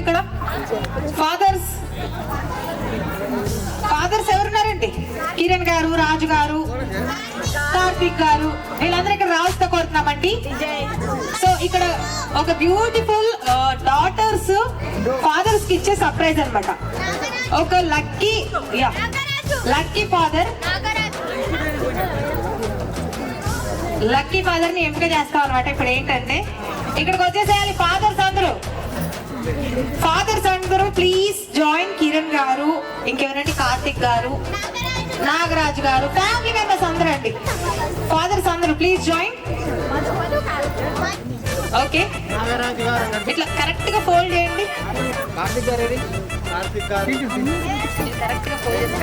ఇక్కడ ఫాదర్స్ ఎవరున్నారండి? కిరణ్ గారు, రాజు గారు, కార్తిక్ గారు, వీళ్ళందరూ ఇక్కడ రావుతో కోరుతున్నామండి. సో ఇక్కడ ఒక బ్యూటిఫుల్ డాటర్స్ ఫాదర్స్ కి ఇచ్చే సర్ప్రైజ్ అన్నమాట. ఒక లక్కీ ఫాదర్ ని ఎంపిక చేస్తాం అనమాట. ఇప్పుడు ఏంటంటే ఇక్కడికి వచ్చేసేయాలి ఫాదర్స్ అందరూ ప్లీజ్ జాయిన్. కిరణ్ గారు, ఇంకెవరంటే కార్తిక్ గారు, నాగరాజు గారు, ఫ్యామిలీ మెంబర్స్ అందరూ అండి. ఫాదర్స్ అందరూ ప్లీజ్ జాయిన్. ఓకే, ఇట్లా కరెక్ట్ గా ఫోల్డ్ చేయండి. కరెక్ట్ గా ఫోల్డ్ చేసి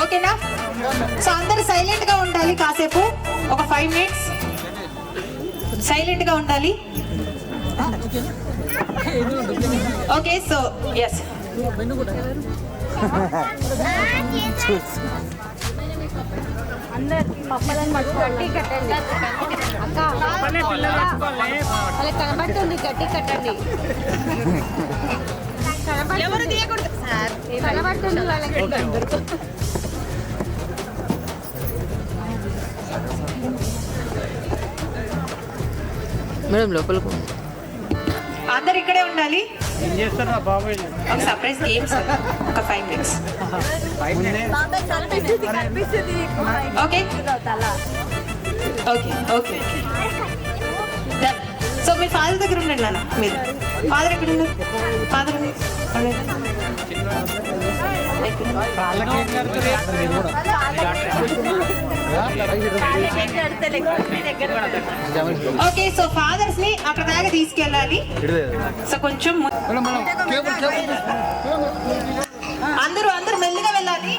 ఓకేనా? సో అందరు సైలెంట్ గా ఉండాలి కాసేపు, ఒక 5 minutes సైలెంట్ గా ఉండాలి. ఓకే, సో ఎస్ అందరికి పప్పలని కట్టి కట్టండి అక్క. వాళ్ళకి కనబడుతుంది, గట్టి కట్టండి. కనబడుతుంది వాళ్ళకి. మేడం లోపలికి అందరు ఇక్కడే ఉండాలి. ఒక సర్ప్రైజ్ గేమ్స్, ఒక 5 minutes. Okay okay okay done. So మీ ఫాదర్ దగ్గర ఉండండి నాన్న. మీరు ఫాదర్ ఎక్కడ ఉన్నారు? Father okay. సో ఫాదర్స్ ని అక్కడ దాకా తీసుకెళ్ళాలి. సో కొంచెం అందరూ మెల్లిగా వెళ్ళాలి.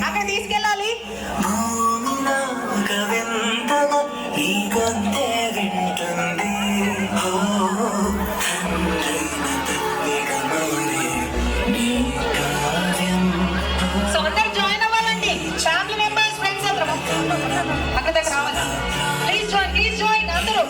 అక్కడ తీసుకెళ్ళాలి. సో అందరు జాయిన్ అవ్వాలండి. ఫ్యామిలీ మెంబర్స్, ఫ్రెండ్స్ అందరూ అక్కడ దగ్గర రావాలి. ప్లీజ్ జాయిన్ అందరూ.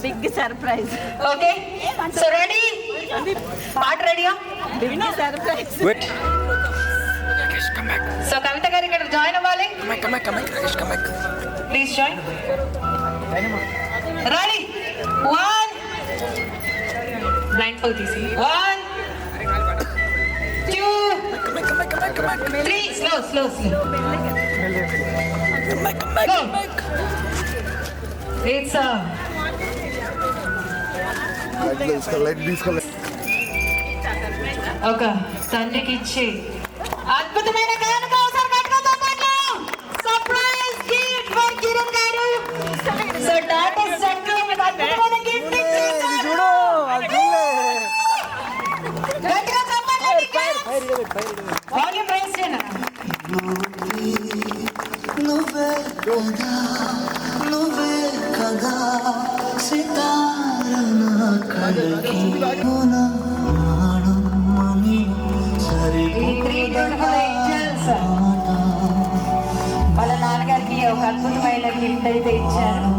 Big surprise. Okay, so ready? పాట రెడీయా? Big surprise. సో కవిత గారు ఇక్కడ జాయిన్ అవ్వాలి. Please join. Ready? 1 blind fold తీసి 1 2 3 స్లో It's light please. ఒక తండ్రికి ఇచ్చే అద్భుతమైన కానుక ఒకసారి కట్టుకోవాలి. సర్ప్రైజ్ గిఫ్ట్ ఫర్ కిరణ్ గారు. సో డాటర్ చక్కగా మీకు అద్భుతమైన గిఫ్ట్ ఇచ్చేసారు. చూడు గట్టిగా చెప్పండి. వాల్యూమ్ రైజ్ చేయనా. నువ్వే కదా సితారన కడకి ప్రాణమని ఈ త్రీ బ్యూటిఫుల్ ఏంజల్స్ వాళ్ళ నాన్నగారికి ఒక అద్భుతమైన గిఫ్ట్ అయితే ఇచ్చారు.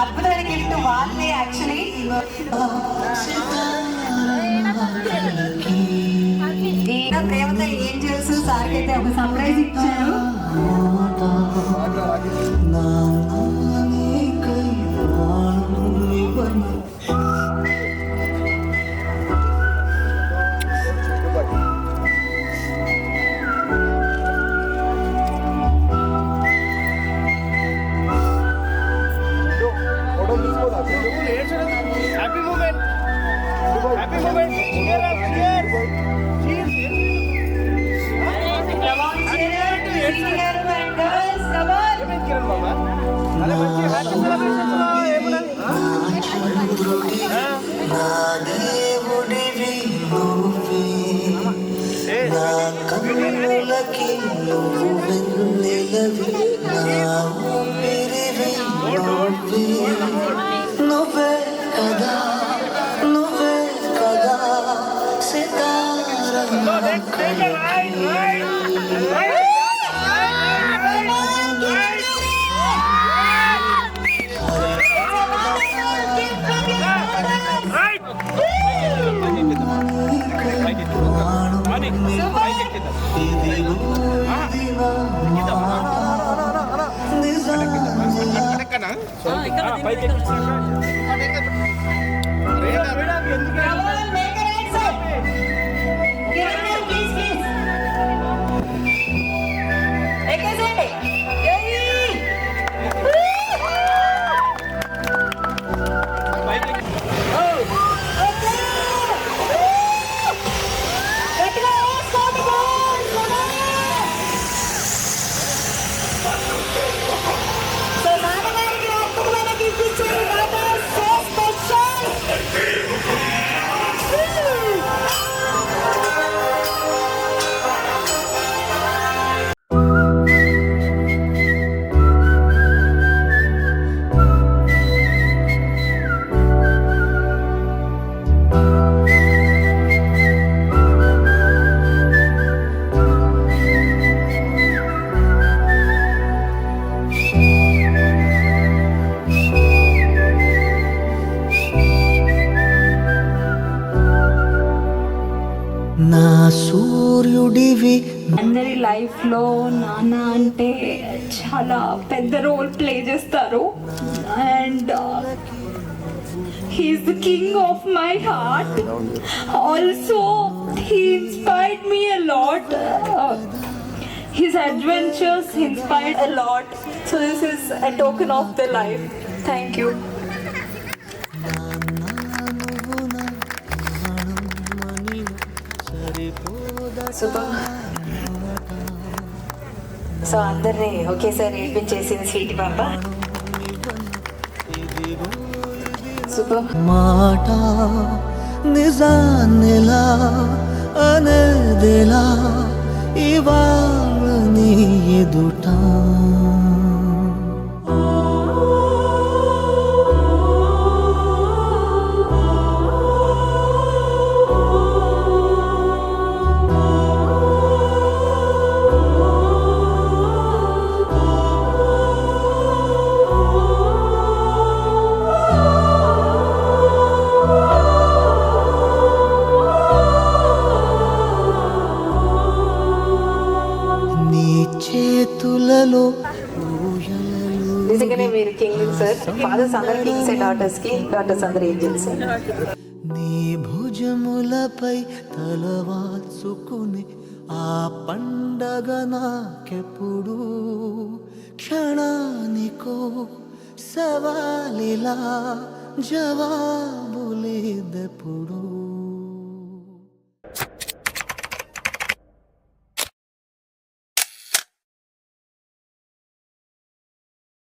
అద్భుతమైన గిఫ్ట్ వాళ్ళే యాక్చువల్లీ. ఈ ప్రేమతో ఏంజల్స్ సార్కి అయితే ఒక సర్ప్రైజ్ ఇచ్చారు. Happy moment happy moment Come on, children, singing and girls, come on. Kiran Baba అలా మంచి హ్యాపీ సెలబ్రేషన్స్ నా దేవుడివి నువ్వే నా కన్నులకి నువ్వెన్నెలవి నా ఊపిరివి నువ్వే నువ్వే కదా Sitara Come on, make it right side. Kiran garu, please, please. ఎక్కేసేయండి. ఏయ్. గట్టిగా వేసుకోండి, boys. సో నాన్నగారికి అద్భుతమైన గిఫ్ట్ ఇచ్చారు. That is so special. నా సూర్యుడివి అందరి లైఫ్లో నాన్న అంటే చాలా పెద్ద రోల్ ప్లే చేస్తారు and he's the king of my heart. Also he inspired me a lot. His adventures inspired a lot. So this is a token of the life. Thank you. Super. So అందరినీ ఒకేసారి ఏడ్పించేసింది sweet పాప. Super. మాట నిజాన్నిలా అనేదిలా ఇవాళ నీ ఎదుట చేతులలో నిజంగానే మీరు కింగ్ సార్. ఫాదర్స్ అందరు కింగ్స్, డాటర్స్ అందరు ఏంజల్స్. నీ భుజములపై తలవాల్చుకుని ఆ పండగ నాకెప్పుడు క్షణానికో సవాలిలా జవాబులేదెప్పుడు